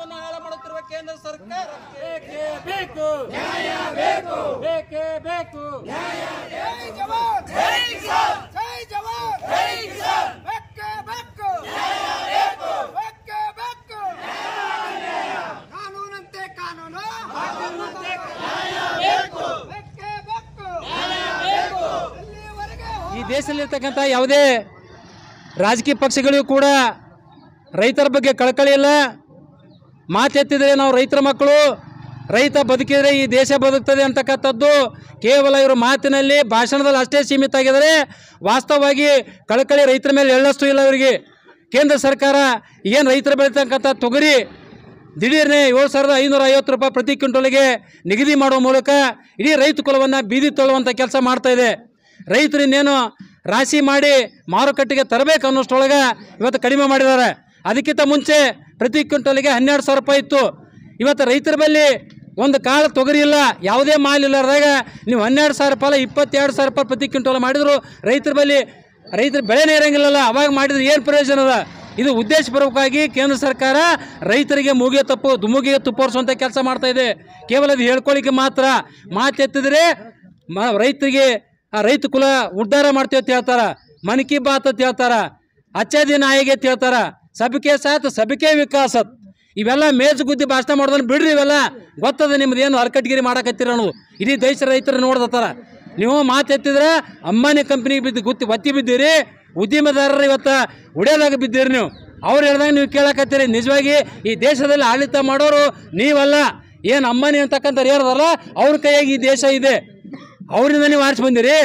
ರೈತರನ್ನು ಹಾಳು ಮಾಡುತ್ತಿರುವ ಕೇಂದ್ರ ಸರ್ಕಾರಕ್ಕೆ ಬೇಕು ನ್ಯಾಯ, ಬೇಕು ಬೇಕೇ ಬೇಕು ನ್ಯಾಯ. ಜೈ ಜವಾನ್ ಜೈ ಕಿಸಾನ್, ಜೈ ಜವಾನ್ ಜೈ ಕಿಸಾನ್, ಬೇಕೇ ಬೇಕು ನ್ಯಾಯ, ಬೇಕು ಬೇಕೇ ಬೇಕು ನ್ಯಾಯ. ಕಾನೂನಂತೆ ಕಾನೂನು, ಕಾನೂನಂತೆ ನ್ಯಾಯ ಬೇಕು, ಬೇಕೇ ಬೇಕು ನ್ಯಾಯ ಬೇಕು. ಈ ದೇಶದಲ್ಲಿರ್ತಕ್ಕಂಥ ಯಾವುದೇ ರಾಜಕೀಯ ಪಕ್ಷಗಳಿಗೂ ಕೂಡ ರೈತರ ಬಗ್ಗೆ ಕಳಕಳಿ ಇಲ್ಲ. ಮಾತೆತ್ತಿದರೆ ನಾವು ರೈತರ ಮಕ್ಕಳು, ರೈತ ಬದುಕಿದರೆ ಈ ದೇಶ ಬದುಕ್ತದೆ ಅಂತಕ್ಕಂಥದ್ದು ಕೇವಲ ಇವರು ಮಾತಿನಲ್ಲಿ ಭಾಷಣದಲ್ಲಿ ಅಷ್ಟೇ ಸೀಮಿತ ಆಗಿದ್ದಾರೆ. ವಾಸ್ತವವಾಗಿ ಕಳಕಳಿ ರೈತರ ಮೇಲೆ ಎಳ್ಳಷ್ಟು ಇಲ್ಲ ಇವರಿಗೆ. ಕೇಂದ್ರ ಸರ್ಕಾರ ಏನು ರೈತರು ಬೆಳೀತಕ್ಕಂಥ ತೊಗರಿ ದಿಢೀರ್ನೆ 7,550 ರೂಪಾಯಿ ಪ್ರತಿ ಕ್ವಿಂಟಲ್ಗೆ ನಿಗದಿ ಮಾಡುವ ಮೂಲಕ ಇಡೀ ರೈತ ಕುಲವನ್ನು ಬೀದಿ ತಳ್ಳುವಂಥ ಕೆಲಸ ಮಾಡ್ತಾಯಿದೆ. ರೈತರು ಇನ್ನೇನು ರಾಶಿ ಮಾಡಿ ಮಾರುಕಟ್ಟೆಗೆ ತರಬೇಕು ಅನ್ನೋಷ್ಟೊಳಗೆ ಇವತ್ತು ಕಡಿಮೆ ಮಾಡಿದ್ದಾರೆ. ಅದಕ್ಕಿಂತ ಮುಂಚೆ ಪ್ರತಿ ಕ್ವಿಂಟಲ್ಗೆ 12,000 ರೂಪಾಯಿ ಇತ್ತು. ಇವತ್ತು ರೈತರ ಬಳಿ ಒಂದು ಕಾಳು ತೊಗರಿ ಇಲ್ಲ, ಯಾವುದೇ ಮಾಲ್ ಇಲ್ಲದಾಗ ನೀವು 12,000 ರೂಪಾಯಿ 22,000 ರೂಪಾಯಿ ಪ್ರತಿ ಕ್ವಿಂಟಲ್ ಮಾಡಿದ್ರು ರೈತರ ಬಳಿ ರೈತರ ಬೆಳೆನೇ ಇರೋಂಗಿಲ್ಲಲ್ಲ. ಅವಾಗ ಮಾಡಿದ್ರೆ ಏನು ಪ್ರಯೋಜನ ಅದ? ಇದು ಉದ್ದೇಶಪೂರ್ವಕವಾಗಿ ಕೇಂದ್ರ ಸರ್ಕಾರ ರೈತರಿಗೆ ಮೂಗಿಗೆ ತುಪ್ಪರಿಸುವಂಥ ಕೆಲಸ ಮಾಡ್ತಾ ಇದೆ. ಕೇವಲ ಅದು ಹೇಳ್ಕೊಳ್ಳಿಕ್ಕೆ ಮಾತ್ರ. ಮಾತೆತ್ತಿದ್ರೆ ರೈತರಿಗೆ ರೈತ ಕುಲ ಉದ್ಧಾರ ಮಾಡ್ತೀವಿ ಅಂತ ಹೇಳ್ತಾರೆ, ಮನ್ ಕಿ ಬಾತ್ ಅಂತ ಹೇಳ್ತಾರೆ, ಅಚ್ಚೇ ದಿನ ಆಯಿಗೆ ಅಂತ ಹೇಳ್ತಾರೆ, ಸಬ್ಕೆ ಸಾಥ್ ಸಬ್ಕೆ ವಿಕಾಸತ್. ಇವೆಲ್ಲ ಮೇಜುಗುದ್ದಿ ಭಾಷಣ ಮಾಡೋದನ್ನು ಬಿಡ್ರಿ. ಇವೆಲ್ಲ ಗೊತ್ತದ ನಿಮ್ದು ಏನು ಹರಕಟ್ಗಿರಿ ಮಾಡಕತ್ತೀರ ಅನ್ನೋದು. ಇಡೀ ದೇಶ ರೈತರು ನೋಡ್ದತ್ತಾರ. ನೀವು ಮಾತೆತ್ತಿದ್ರೆ ಅಂಬಾನಿ ಕಂಪ್ನಿಗೆ ಒತ್ತಿ ಬಿದ್ದೀರಿ. ಉದ್ಯಮದಾರರು ಇವತ್ತು ಉಡಿಯೋದಾಗ ಬಿದ್ದೀರಿ. ನೀವು ಅವ್ರು ಹೇಳ್ದಾಗ ನೀವು ಕೇಳಕತ್ತೀರಿ. ನಿಜವಾಗಿ ಈ ದೇಶದಲ್ಲಿ ಆಡಳಿತ ಮಾಡೋರು ನೀವಲ್ಲ. ಏನು ಅಂಬಾನಿ ಅಂತಕ್ಕಂಥವ್ರು ಯಾರದಲ್ಲ ಅವ್ರ ಕೈಯಾಗಿ ಈ ದೇಶ ಇದೆ. ಅವರಿಂದ ನೀವು ಆರಿಸಿ ಬಂದಿರಿ.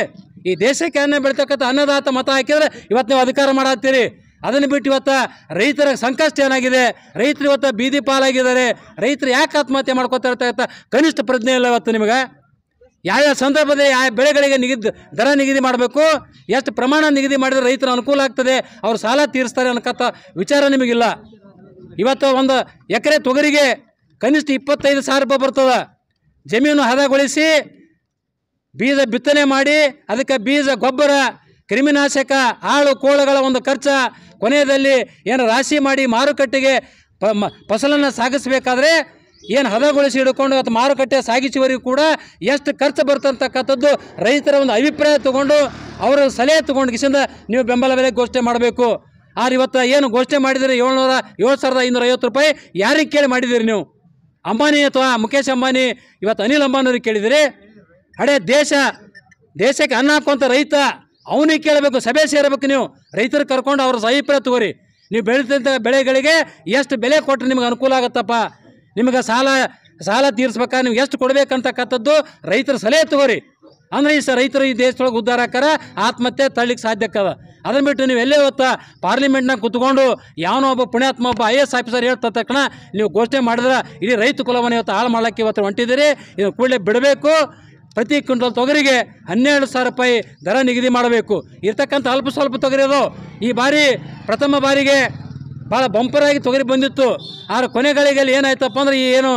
ಈ ದೇಶಕ್ಕೆ ಅನ್ನ ಬೆಳೀತಕ್ಕಂಥ ಅನ್ನದಾತ ಮತ ಹಾಕಿದ್ರೆ ಇವತ್ತು ನೀವು ಅಧಿಕಾರ ಮಾಡತ್ತೀರಿ. ಅದನ್ನು ಬಿಟ್ಟು ಇವತ್ತು ರೈತರ ಸಂಕಷ್ಟ ಏನಾಗಿದೆ, ರೈತರು ಇವತ್ತು ಬೀದಿ ಪಾಲಾಗಿದ್ದಾರೆ. ರೈತರು ಯಾಕೆ ಆತ್ಮಹತ್ಯೆ ಮಾಡ್ಕೊತಾ ಇರ್ತಕ್ಕಂಥ ಕನಿಷ್ಠ ಪ್ರಜ್ಞೆ ಇಲ್ಲ ಇವತ್ತು ನಿಮಗೆ. ಯಾವ್ಯಾವ ಸಂದರ್ಭದಲ್ಲಿ ಯಾವ ಬೆಳೆಗಳಿಗೆ ದರ ನಿಗದಿ ಮಾಡಬೇಕು, ಎಷ್ಟು ಪ್ರಮಾಣ ನಿಗದಿ ಮಾಡಿದರೆ ರೈತರ ಅನುಕೂಲ ಆಗ್ತದೆ, ಅವ್ರು ಸಾಲ ತೀರಿಸ್ತಾರೆ ಅನ್ನೋಕ್ಕಂಥ ವಿಚಾರ ನಿಮಗಿಲ್ಲ. ಇವತ್ತು ಒಂದು ಎಕರೆ ತೊಗರಿಗೆ ಕನಿಷ್ಠ 25,000 ರೂಪಾಯಿ ಬರ್ತದೆ. ಜಮೀನು ಹದಗೊಳಿಸಿ ಬೀಜ ಬಿತ್ತನೆ ಮಾಡಿ ಅದಕ್ಕೆ ಬೀಜ ಗೊಬ್ಬರ ಕ್ರಿಮಿನಾಶಕ ಆಳು ಕೋಳುಗಳ ಒಂದು ಖರ್ಚು, ಕೊನೆಯಲ್ಲಿ ಏನು ರಾಶಿ ಮಾಡಿ ಮಾರುಕಟ್ಟೆಗೆ ಫಸಲನ್ನು ಸಾಗಿಸಬೇಕಾದ್ರೆ ಏನು ಹದಗೊಳಿಸಿ ಹಿಡ್ಕೊಂಡು ಅಥವಾ ಮಾರುಕಟ್ಟೆ ಸಾಗಿಸುವವರೆಗೂ ಕೂಡ ಎಷ್ಟು ಖರ್ಚು ಬರ್ತಕ್ಕಂಥದ್ದು ರೈತರ ಒಂದು ಅಭಿಪ್ರಾಯ ತೊಗೊಂಡು ಅವರ ಸಲಹೆ ತೊಗೊಂಡು ಕಿಸಿಂದ ನೀವು ಬೆಂಬಲ ಬೆಲೆ ಘೋಷಣೆ ಮಾಡಬೇಕು. ಆದ್ರೆ ಇವತ್ತು ಏನು ಘೋಷಣೆ ಮಾಡಿದಿರಿ 7,550 ರೂಪಾಯಿ ಯಾರಿಗೆ ಕೇಳಿ ಮಾಡಿದ್ದೀರಿ ನೀವು? ಅಂಬಾನಿ ಅಥವಾ ಮುಖೇಶ್ ಅಂಬಾನಿ, ಇವತ್ತು ಅನಿಲ್ ಅಂಬಾನಿಯವ್ರಿಗೆ ಕೇಳಿದಿರಿ? ಅಡೇ ದೇಶಕ್ಕೆ ಅನ್ನ ಹಾಕುವಂಥ ರೈತ ಅವನಿಗೆ ಕೇಳಬೇಕು, ಸಭೆ ಸೇರಬೇಕು. ನೀವು ರೈತರು ಕರ್ಕೊಂಡು ಅವ್ರ ಅಭಿಪ್ರಾಯ ತಗೋರಿ. ನೀವು ಬೆಳೀತಂಥ ಬೆಳೆಗಳಿಗೆ ಎಷ್ಟು ಬೆಲೆ ಕೊಟ್ಟರೆ ನಿಮಗೆ ಅನುಕೂಲ ಆಗುತ್ತಪ್ಪ, ನಿಮಗೆ ಸಾಲ ತೀರಿಸ್ಬೇಕಾದ್ರೆ ನೀವು ಎಷ್ಟು ಕೊಡಬೇಕಂತಕ್ಕಂಥದ್ದು ರೈತರ ಸಲಹೆ ತಗೋರಿ. ಅಂದರೆ ಈ ರೈತರು ಈ ದೇಶದೊಳಗೆ ಉದ್ಧಾರ ಹಾಕಾರ ಆತ್ಮಹತ್ಯೆ ತಳ್ಳಿಕ್ಕೆ ಸಾಧ್ಯಕ್ಕದ. ಅದನ್ನು ಬಿಟ್ಟು ನೀವು ಎಲ್ಲೇ ಇವತ್ತು ಪಾರ್ಲಿಮೆಂಟ್ನಾಗ ಕೂತ್ಕೊಂಡು ಯಾವನೋ ಒಬ್ಬ ಪುಣ್ಯಾತ್ಮ ಒಬ್ಬ IAS ಆಫೀಸರ್ ಹೇಳ್ತ ತಕ್ಷಣ ನೀವು ಘೋಷಣೆ ಮಾಡಿದ್ರೆ ಇಡೀ ರೈತ ಕುಲವನ್ನು ಇವತ್ತು ಹಾಳು ಮಾಡೋಕ್ಕೆ ಇವತ್ತು ಹೊಂಟಿದ್ದೀರಿ. ಇದು ಕೂಡಲೇ ಬಿಡಬೇಕು. ಪ್ರತಿ ಕ್ವಿಂಟಲ್ ತೊಗರಿಗೆ 12,000 ರೂಪಾಯಿ ದರ ನಿಗದಿ ಮಾಡಬೇಕು. ಇರ್ತಕ್ಕಂಥ ಅಲ್ಪ ಸ್ವಲ್ಪ ತೊಗರಿ ಅದು ಈ ಬಾರಿ ಪ್ರಥಮ ಬಾರಿಗೆ ಭಾಳ ಬಂಪರಾಗಿ ತೊಗರಿ ಬಂದಿತ್ತು. ಆದರೆ ಕೊನೆಗಳಿಗೆಲ್ಲಿ ಏನಾಯ್ತಪ್ಪ ಅಂದರೆ ಈ ಏನು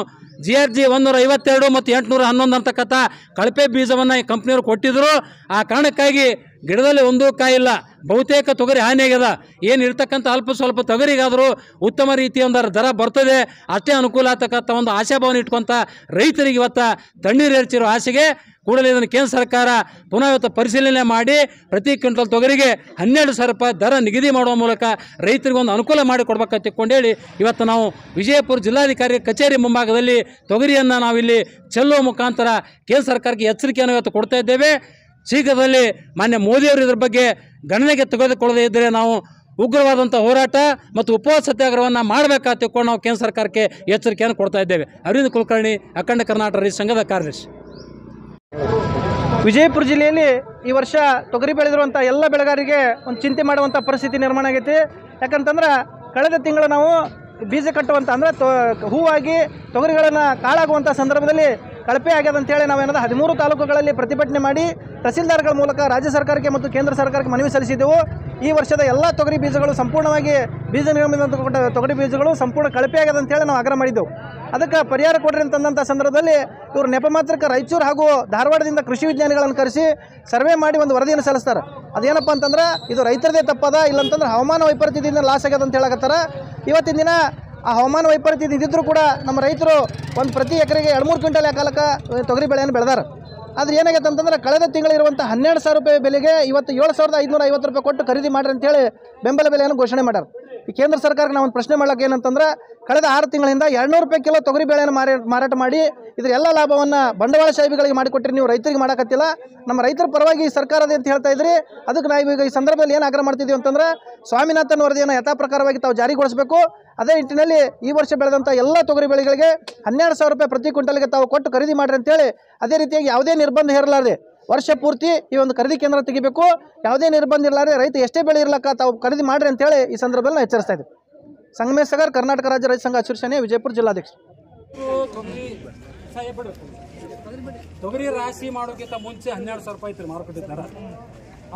GRG 152 ಮತ್ತು 811 ಅಂತಕ್ಕಂಥ ಕಳಪೆ ಬೀಜವನ್ನು ಈ ಕಂಪ್ನಿಯವರು ಕೊಟ್ಟಿದ್ದರು. ಆ ಕಾರಣಕ್ಕಾಗಿ ಗಿಡದಲ್ಲಿ ಒಂದೂ ಕಾಯಿಲ್ಲ. ಬಹುತೇಕ ತೊಗರಿ ಹಾನಿಯಾಗ್ಯದ. ಏನು ಇರ್ತಕ್ಕಂಥ ಅಲ್ಪ ಸ್ವಲ್ಪ ತೊಗರಿಗಾದರೂ ಉತ್ತಮ ರೀತಿಯ ಒಂದು ದರ ಬರ್ತದೆ, ಅಷ್ಟೇ ಅನುಕೂಲ ಆಗ್ತಕ್ಕಂಥ ಒಂದು ಆಶಾಭಾವನೆ ಇಟ್ಕೊಂತ ರೈತರಿಗೆ ಇವತ್ತು ತಣ್ಣೀರು ಎರಚಿರೋ ಆಸೆಗೆ ಕೂಡಲೇ ಇದನ್ನು ಕೇಂದ್ರ ಸರ್ಕಾರ ಪುನಃ ಇವತ್ತು ಪರಿಶೀಲನೆ ಮಾಡಿ ಪ್ರತಿ ಕ್ವಿಂಟಲ್ ತೊಗರಿಗೆ 12,000 ರೂಪಾಯಿ ದರ ನಿಗದಿ ಮಾಡುವ ಮೂಲಕ ರೈತರಿಗೆ ಒಂದು ಅನುಕೂಲ ಮಾಡಿಕೊಡ್ಬೇಕಂತ ತಿಳ್ಕೊಂಡೇಳಿ ಇವತ್ತು ನಾವು ವಿಜಯಪುರ ಜಿಲ್ಲಾಧಿಕಾರಿ ಕಚೇರಿ ಮುಂಭಾಗದಲ್ಲಿ ತೊಗರಿಯನ್ನು ನಾವಿಲ್ಲಿ ಚೆಲ್ಲುವ ಮುಖಾಂತರ ಕೇಂದ್ರ ಸರ್ಕಾರಕ್ಕೆ ಎಚ್ಚರಿಕೆಯನ್ನು ಇವತ್ತು ಕೊಡ್ತಾ ಇದ್ದೇವೆ. ಶೀಘ್ರದಲ್ಲಿ ಮಾನ್ಯ ಮೋದಿಯವರು ಇದ್ರ ಬಗ್ಗೆ ಗಣನೆಗೆ ತೆಗೆದುಕೊಳ್ಳದೇ ಇದ್ದರೆ ನಾವು ಉಗ್ರವಾದಂಥ ಹೋರಾಟ ಮತ್ತು ಉಪವಾಸ ಸತ್ಯಾಗ್ರಹವನ್ನು ಮಾಡಬೇಕಂತ ತಿಳ್ಕೊಂಡು ನಾವು ಕೇಂದ್ರ ಸರ್ಕಾರಕ್ಕೆ ಎಚ್ಚರಿಕೆಯನ್ನು ಕೊಡ್ತಾ ಇದ್ದೇವೆ. ಅರವಿಂದ್ ಕುಲಕರ್ಣಿ, ಅಖಂಡ ಕರ್ನಾಟಕ ರೈತ ಸಂಘದ ಕಾರ್ಯದರ್ಶಿ. ವಿಜಯಪುರ ಜಿಲ್ಲೆಯಲ್ಲಿ ಈ ವರ್ಷ ತೊಗರಿ ಬೆಳೆದಿರುವಂಥ ಎಲ್ಲ ಬೆಳೆಗಾರರಿಗೆ ಒಂದು ಚಿಂತೆ ಮಾಡುವಂಥ ಪರಿಸ್ಥಿತಿ ನಿರ್ಮಾಣ ಆಗೈತಿ. ಯಾಕಂತಂದ್ರೆ ಕಳೆದ ತಿಂಗಳು ನಾವು ಬೀಜ ಕಟ್ಟುವಂಥ ಅಂದರೆ ಹೂವಾಗಿ ತೊಗರಿಗಳನ್ನು ಕಾಳಾಗುವಂಥ ಸಂದರ್ಭದಲ್ಲಿ ಕಳಪೆ ಆಗ್ಯದ ಅಂತೇಳಿ ನಾವೇನಾದ 13 ತಾಲೂಕುಗಳಲ್ಲಿ ಪ್ರತಿಭಟನೆ ಮಾಡಿ ತಹಸೀಲ್ದಾರ್ಗಳ ಮೂಲಕ ರಾಜ್ಯ ಸರ್ಕಾರಕ್ಕೆ ಮತ್ತು ಕೇಂದ್ರ ಸರ್ಕಾರಕ್ಕೆ ಮನವಿ ಸಲ್ಲಿಸಿದ್ದೆವು. ಈ ವರ್ಷದ ಎಲ್ಲ ತೊಗರಿ ಬೀಜಗಳು ಸಂಪೂರ್ಣವಾಗಿ ಬೀಜ ನಿಗಮದಿಂದ ಕೊಟ್ಟ ತೊಗರಿ ಬೀಜಗಳು ಸಂಪೂರ್ಣ ಕಳಪೆ ಆಗ್ಯದ ಅಂತೇಳಿ ನಾವು ಆಗ್ರಹ ಮಾಡಿದ್ದೆವು. ಅದಕ್ಕೆ ಪರಿಹಾರ ಕೊಡ್ರಿ ಅಂತಂದಂಥ ಸಂದರ್ಭದಲ್ಲಿ ಇವರು ನೆಪ ಮಾತ್ರಕ್ಕೆ ರಾಯಚೂರು ಹಾಗೂ ಧಾರವಾಡದಿಂದ ಕೃಷಿ ವಿಜ್ಞಾನಿಗಳನ್ನು ಕರೆಸಿ ಸರ್ವೆ ಮಾಡಿ ಒಂದು ವರದಿಯನ್ನು ಸಲ್ಲಿಸ್ತಾರೆ. ಅದೇನಪ್ಪ ಅಂತಂದ್ರೆ ಇದು ರೈತರದೇ ತಪ್ಪದ, ಇಲ್ಲಂತಂದ್ರೆ ಹವಾಮಾನ ವೈಪರೀತ್ಯದಿಂದ ಲಾಸ್ ಆಗ್ಯದ ಅಂತ ಹೇಳಕತ್ತಾರ. ಇವತ್ತಿನ ದಿನ ಆ ಹವಾಮಾನ ವೈಪರೀತ್ಯ ಇದ್ದಿದ್ರೂ ಕೂಡ ನಮ್ಮ ರೈತರು ಒಂದು ಪ್ರತಿ ಎಕರೆಗೆ 2-3 ಕ್ವಿಂಟಲ್ ಕಾಲಕ್ಕೆ ತೊಗರಿ ಬೆಳೆಯನ್ನು ಬೆಳೆದಾರ. ಆದರೆ ಏನಾಗೈತೆ ಅಂತಂದ್ರೆ ಕಳೆದ ತಿಂಗಳಿರುವಂಥ 12,000 ರೂಪಾಯಿ ಬೆಲೆಗೆ ಇವತ್ತು 7,550 ರೂಪಾಯಿ ಕೊಟ್ಟು ಖರೀದಿ ಮಾಡ್ರಿ ಅಂತೇಳಿ ಬೆಂಬಲ ಬೆಲೆಯನ್ನು ಘೋಷಣೆ ಮಾಡ್ಯಾರ. ಈ ಕೇಂದ್ರ ಸರ್ಕಾರಕ್ಕೆ ನಾವು ಒಂದು ಪ್ರಶ್ನೆ ಮಾಡ್ಲಿಕ್ಕೆ ಏನಂತಂದ್ರೆ ಕಳೆದ 6 ತಿಂಗಳಿಂದ 200 ರೂಪಾಯಿ ಕಿಲೋ ತೊಗರಿ ಬೆಳೆಯನ್ನು ಮಾರಾಟ ಮಾಡಿ ಇದರ ಎಲ್ಲ ಲಾಭವನ್ನು ಬಂಡವಾಳಶಾಹಿಗಳಿಗೆ ಮಾಡಿಕೊಟ್ಟಿರಿ, ನೀವು ರೈತರಿಗೆ ಮಾಡೋಕತ್ತಿಲ್ಲ. ನಮ್ಮ ರೈತರ ಪರವಾಗಿ ಸರ್ಕಾರದ ಅಂತ ಹೇಳ್ತಾ ಇದ್ರಿ. ಅದಕ್ಕೆ ನಾವು ಈಗ ಈ ಸಂದರ್ಭದಲ್ಲಿ ಏನು ಆಗ್ರಹ ಮಾಡ್ತಿದ್ದೀವಿ ಅಂತಂದ್ರೆ ಸ್ವಾಮಿನಾಥನ್ ವರದಿಯನ್ನು ಯಥಾ ಪ್ರಕಾರವಾಗಿ ತಾವು ಜಾರಿಗೊಳಿಸಬೇಕು. ಅದೇ ನಿಟ್ಟಿನಲ್ಲಿ ಈ ವರ್ಷ ಬೆಳೆದಂಥ ಎಲ್ಲ ತೊಗರಿ ಬೆಳೆಗಳಿಗೆ 12,000 ರೂಪಾಯಿ ಪ್ರತಿ ಕ್ವಿಂಟಲ್ಗೆ ತಾವು ಕೊಟ್ಟು ಖರೀದಿ ಮಾಡಿರಿ ಅಂತೇಳಿ, ಅದೇ ರೀತಿಯಾಗಿ ಯಾವುದೇ ನಿರ್ಬಂಧ ಹೇರಲಾರದೆ ವರ್ಷ ಪೂರ್ತಿ ಈ ಒಂದು ಖರೀದಿ ಕೇಂದ್ರ ತೆಗಿಬೇಕು. ಯಾವುದೇ ನಿರ್ಬಂಧ ಇರಲಾರೆ ರೈತ ಎಷ್ಟೇ ಬೆಳೆ ಇರ್ಲಕ್ಕ ತಾವು ಖರೀದಿ ಮಾಡಿರಿ ಅಂತೇಳಿ ಈ ಸಂದರ್ಭದಲ್ಲಿ ನಾವು ಎಚ್ಚರಿಸ್ತಾ ಇದ್ದೀವಿ. ಸಂಗಮೇಶ್ ಸಗರ್, ಕರ್ನಾಟಕ ರಾಜ್ಯ ರೈತ ಸಂಘ ಹಸಿರು ಸೇನೆ, ವಿಜಯಪುರ ಜಿಲ್ಲಾಧ್ಯಕ್ಷ. ತೊಗರಿ ರಾಶಿ ಮಾಡೋಕ್ಕಿಂತ ಮುಂಚೆ 12,000 ರೂಪಾಯಿ ಇತ್ತು ಮಾರುಕಟ್ಟೆ ದರ.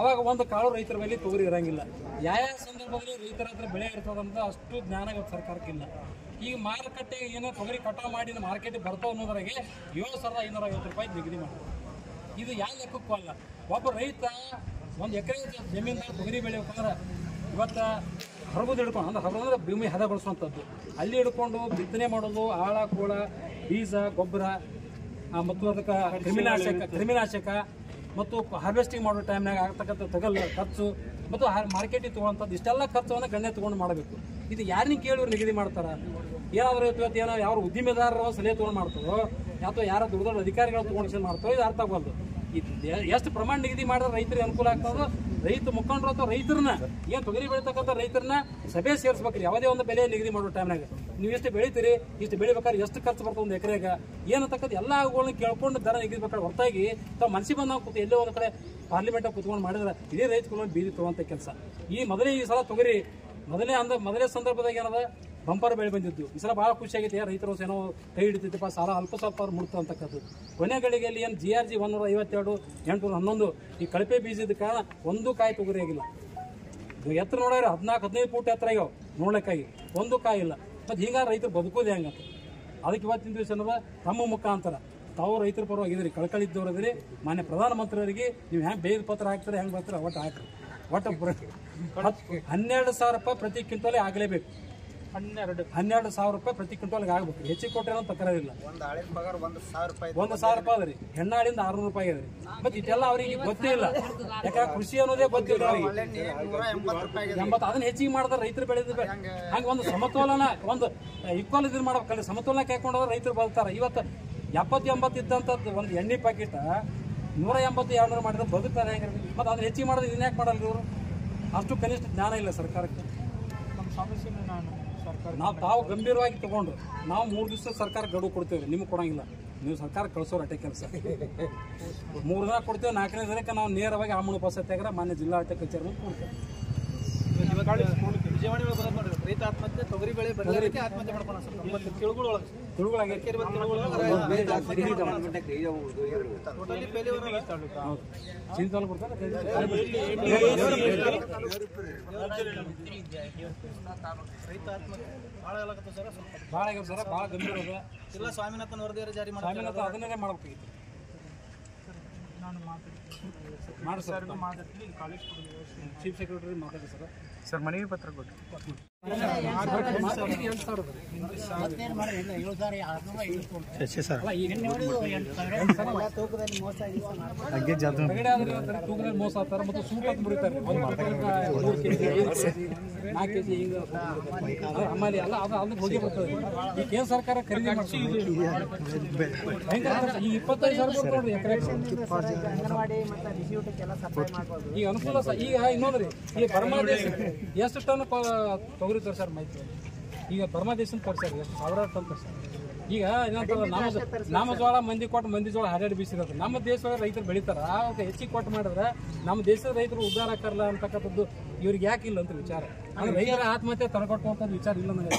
ಅವಾಗ ಒಂದು ಕಾಳು ರೈತರ ಮೇಲೆ ತೊಗರಿ ಇರಂಗಿಲ್ಲ. ಯಾವ ಸಂದರ್ಭದಲ್ಲಿ ರೈತರ ಹತ್ರ ಬೆಳೆ ಇರ್ತದಂತ ಅಷ್ಟು ಜ್ಞಾನ ಇವತ್ತು ಸರ್ಕಾರಕ್ಕಿಲ್ಲ. ಈಗ ಮಾರುಕಟ್ಟೆಗೆ ಏನೋ ತೊಗರಿ ಕಟಾವು ಮಾಡಿ ಮಾರ್ಕೆಟಿಗೆ ಬರ್ತಾವ ಅನ್ನೋದ್ರಾಗೆ 7,550 ರೂಪಾಯಿ ನಿಗದಿ ಮಾಡ್ತಾರೆ. ಇದು ಯಾವ ಲೆಕ್ಕಕ್ಕೂ ಅಲ್ಲ. ಒಬ್ಬ ರೈತ ಒಂದು ಎಕರೆ ಜಮೀನಲ್ಲಿ ತೊಗರಿ ಬೆಳೆಯಬೇಕಂದ್ರೆ ಇವತ್ತು ಹರಗುದು ಹಿಡ್ಕೊಂಡು ಅಂದ್ರೆ ಹರಗು ಅಂದ್ರೆ ಭೂಮಿ ಹದ ಬಳಸುವಂಥದ್ದು, ಅಲ್ಲಿ ಹಿಡ್ಕೊಂಡು ಬಿತ್ತನೆ ಮಾಡೋದು, ಆಳ ಕೂಳ, ಬೀಜ, ಗೊಬ್ಬರ ಮತ್ತು ಅದಕ್ಕೆ ಕ್ರಿಮಿನಾಶಕ ಮತ್ತು ಹಾರ್ವೆಸ್ಟಿಂಗ್ ಮಾಡೋ ಟೈಮ್ನಾಗ ಆಗ್ತಕ್ಕಂಥ ತಗಲ್ ಖರ್ಚು ಮತ್ತು ಮಾರ್ಕೆಟಿಗೆ ತೊಗೊಳ್ಳೋಂಥದ್ದು ಇಷ್ಟೆಲ್ಲ ಖರ್ಚನ್ನು ಗಣ್ಯ ತೊಗೊಂಡು ಮಾಡಬೇಕು. ಇದು ಯಾರನ್ನ ಕೇಳಿದ್ರು ನಿಗದಿ ಮಾಡ್ತಾರೆ? ಏನಾದರೂ ಇವತ್ತು ಏನೋ ಯಾವ ಉದ್ದಿಮೆದಾರರು ಸಲಹೆ ತೊಗೊಂಡು ಮಾಡ್ತಾರೋ ಅಥವಾ ಯಾರೋ ದೊಡ್ಡ ದೊಡ್ಡ ಅಧಿಕಾರಿಗಳು ತೊಗೊಂಡು ಮಾಡ್ತಾರೋ ಇದು ಅರ್ಥ ಆಗಬಾರ್ದು. ಇದು ಎಷ್ಟು ಪ್ರಮಾಣ ನಿಗದಿ ಮಾಡಿದ್ರೆ ರೈತರಿಗೆ ಅನುಕೂಲ ಆಗ್ತದೋ, ರೈತ ಮುಖಂಡರು ಅಥವಾ ರೈತರನ್ನ ಏನು ತೊಗರಿ ಬೆಳೀತಕ್ಕಂಥ ರೈತರನ್ನ ಸಭೆ ಸೇರಿಸ್ಬೇಕ್ರಿ. ಯಾವುದೇ ಒಂದು ಬೆಲೆ ನಿಗದಿ ಮಾಡೋ ಟೈಮ್ನಾಗ ನೀವು ಎಷ್ಟು ಬೆಳಿತೀರಿ, ಇಷ್ಟು ಬೆಳಿಬೇಕಾದ್ರೆ ಎಷ್ಟು ಖರ್ಚು ಬರ್ತದೆ ಒಂದು ಎಕರೆಗೆ ಏನಂತಕ್ಕಂಥ ಎಲ್ಲ ಅವುಗಳನ್ನ ಕೇಳ್ಕೊಂಡು ದರ ನಿಗದಿ ಬೇಕಾದ್ರೆ ಹೊರತಾಗಿ ತಾವು ಮನಸ್ಸಿಗೆ ಬಂದಾಗ ಕೂತು ಎಲ್ಲೋ ಒಂದು ಕಡೆ ಪಾರ್ಲಿಮೆಂಟಾಗಿ ಕೂತ್ಕೊಂಡು ಮಾಡಿದ್ರೆ ಇದೇ ರೈತರುಗಳನ್ನು ಬೀದಿ ತಗೋಂಥ ಕೆಲಸ. ಈ ಸಲ ತೊಗರಿ ಮೊದಲೇ ಸಂದರ್ಭದಾಗ ಏನದ ಬಂಪರ್ ಬೆಳೆ ಬಂದಿದ್ದು. ಈ ಸಲ ಭಾಳ ಖುಷಿಯಾಗೈತೆ, ರೈತರು ಏನೋ ಕೈ ಹಿಡಿತೈತಪ್ಪ, ಸಾಲ ಅಲ್ಪ ಸ್ವಲ್ಪ ಮುಡ್ತು ಅಂತಕ್ಕಂಥದ್ದು. ಕೊನೆ ಗಳಿಗೆಯಲ್ಲಿ ಏನು GRG 152, 811 ಈ ಕಳಪೆ ಬೀಜದ ಕಾರಣ ಒಂದು ಕಾಯಿ ತೊಗರಿ ಆಗಿಲ್ಲ. ಎತ್ತರ ನೋಡ್ಯಾರ 14-15 ಫೂಟ್ ಎತ್ತರ ಆಗ್ಯಾವ ನೋಡ್ಲಿಕ್ಕಾಗಿ, ಒಂದು ಕಾಯಿ ಇಲ್ಲ. ಮತ್ತು ಹಿಂಗ ರೈತರು ಬದುಕೋದೇ ಹಂಗಂತ. ಅದಕ್ಕೆ ಇವತ್ತಿನ ದಿವಸ ಅನ್ನೋದ ತಮ್ಮ ಮುಖಾಂತರ ತಾವು ರೈತರ ಪರವಾಗಿದ್ರಿ, ಕಳ್ಕಳಿದ್ದವರಿದ್ರಿ. ಮಾನ್ಯ ಪ್ರಧಾನಮಂತ್ರಿಯವರಿಗೆ ನೀವು ಹೆಂಗೆ ಬೇಗ ಪತ್ರ ಹಾಕ್ತಾರೆ, ಹೆಂಗೆ ಬರ್ತಾರೆ ಒಟ್ಟು ಹಾಕ್ರಿ. ಒಟ್ಟು 12,000 ರೂಪಾಯಿ ಪ್ರತಿ ಕ್ವಿಂಟಲ್ಗೆ ಆಗಲೇಬೇಕು. 12,000 ರೂಪಾಯಿ ಪ್ರತಿ ಕ್ವಿಂಟಲ್ಗೆ ಆಗ್ಬೇಕು. ಹೆಚ್ಚಿಗೆ ಕೊಟ್ಟರೆ ಏನೋ ತಕರಾರಿಲ್ಲ. 1,000 ರೂಪಾಯಿ ಅದ್ರಿ, ಹೆಣ್ಣಾಳಿಂದ 600 ರೂಪಾಯಿ ಅದ್ರಿ. ಮತ್ತೆ ಇದೆಲ್ಲ ಅವ್ರಿಗೆ ಗೊತ್ತೇ ಇಲ್ಲ. ಯಾಕಂದ್ರೆ ಕೃಷಿ ಅನ್ನೋದೇ ಗೊತ್ತಿಲ್ಲ ಅವ್ರಿಗೆ. 80 ಅದನ್ನ ಹೆಚ್ಚಿಗೆ ಮಾಡಿದ್ರೆ ರೈತರು ಬೆಳೆದ ಹಂಗೆ ಒಂದು ಸಮತೋಲನ, ಒಂದು ಈಕ್ವಲ್ ಇದನ್ನ ಮಾಡ್ಬೇಕಲ್ಲ. ಸಮತೋಲನ ಕಾಯ್ಕೊಂಡ್ರೆ ರೈತರು ಬದುಕ್ತಾರೆ. ಇವತ್ತು 70-80 ಇದ್ದಂಥದ್ದು ಒಂದು ಎಣ್ಣೆ ಪ್ಯಾಕೆಟ್ 180-200 ಮಾಡಿದ್ರೆ ಬದುಕ್ತಾರೆ ಹೆಂಗೆ? ಮತ್ತು ಅದನ್ನ ಹೆಚ್ಚಿಗೆ ಮಾಡಿದ್ರೆ ಇದನ್ನ ಯಾಕೆ ಮಾಡಲ್ಲ ಇವರು? ಅಷ್ಟು ಕನಿಷ್ಠ ಜ್ಞಾನ ಇಲ್ಲ ಸರ್ಕಾರಕ್ಕೆ. ನಮ್ಮ ಸಮಸ್ಯೆನ ನಾವು ತಾವು ಗಂಭೀರವಾಗಿ ತಗೊಂಡು ನಾವು 3 ದಿವಸ ಸರ್ಕಾರ ಗಡುವು ಕೊಡ್ತೇವೆ, ನಿಮ್ಗೆ ಕೊಡೋಂಗಿಲ್ಲ. ನೀವು ಸರ್ಕಾರ ಕಳಿಸೋರು ಅಟ್ಟೆ ಕೆಲಸ. 3 ದಿನ ಕೊಡ್ತೇವೆ, 4ನೇ ದಿನಕ್ಕೆ ನಾವು ನೇರವಾಗಿ ಆಮೂಣ ಬಸತ್ಯಾಗ್ರಹ ಮಾನ್ಯ ಜಿಲ್ಲಾಡಳಿತ ಕಚೇರಿ ಮುಂದೆ ಕೊಡ್ತೇವೆ. ರೈತ ಆತ್ಮಹತ್ಯೆ, ತೊಗರಿ ಬೆಳೆ ಬರಲಿಕ್ಕೆ ಆತ್ಮಹತ್ಯೆ ಮಾಡ್ಕೊಳ್ಳೋಣ ಸರ್. ಭಾಳ ಆಗ್ಯಾವ ಸರ್, ಭಾಳ ಗಂಭೀರ ಅದ. ಇಲ್ಲ ಸ್ವಾಮಿನಾಥನ್ ವರದಿ ಜಾರಿ ಸ್ವಾಮಿನಾಥನ್ ಅದನ್ನೇ ಮಾಡ್ಬೇಕಾಗಿತ್ತು. ಮಾಡಿ ಸರ್, ಚೀಫ್ ಸೆಕ್ರೆಟರಿ ಮಾತಾಡಿ ಸರ್ ಮನವಿ ಪತ್ರ ಕೊಟ್ಟು ಮೋಸ ಆಗ್ತಾರೆ ಮತ್ತು ಸೂಟ್ ಮುರಿತಾರೆ. 3 kg 4 kg ಹಿಂಗೆ ಆಮೇಲೆ ಅಲ್ಲ ಅದು ಅದಕ್ಕೆ ಹೋಗಿ ಬರ್ತದೆ. ಈ ಕೇಂದ್ರ ಸರ್ಕಾರ ಖರೀದಿ ಮಾಡ್ತೀವಿ. ಈಗ 25,000 ರೂಪಾಯಿ ನೋಡ್ರಿ ಎಕರೆ. ಈಗ ಅನುಕೂಲ ಸರ್. ಈಗ ಇನ್ನೊಂದ್ರಿ, ಈ ಬರ್ಮಾ ದೇಶ ಎಷ್ಟು ಟನ್ ತೊಗರಿ ತರ್ಸಾರ ಮಾಹಿತಿ. ಈಗ ಬರ್ಮಾ ದೇಶನ ತರ್ಸಾರ ಎಷ್ಟು 1000 ಟನ್ ತರ್ಸಾರ. ಈಗ ಏನಂತ ನಮ್ಮ ಜೋಳ ಮಂದಿ ಕೊಟ್ಟು ಮಂದಿ ಜೋಳ ಹಾರಾಡಿ ಬೀಸಿರೋದು. ನಮ್ಮ ದೇಶದೊಳಗೆ ರೈತರು ಬೆಳಿತಾರೆ, ಆವಾಗ ಹೆಚ್ಚಿಗೆ ಕೊಟ್ಟು ಮಾಡಿದ್ರೆ ನಮ್ಮ ದೇಶದ ರೈತರು ಉದ್ಧಾರ ಆಕಾರಲ್ಲ ಅಂತಕ್ಕಂಥದ್ದು ಇವ್ರಿಗೆ ಯಾಕೆ ಇಲ್ಲ ಅಂತ ವಿಚಾರ. ಅಂದ್ರೆ ರೈತರ ಆತ್ಮಹತ್ಯೆ ತಡೆಗಟ್ಟುವಂಥದ್ದು ವಿಚಾರ ಇಲ್ಲ ನನಗೆ.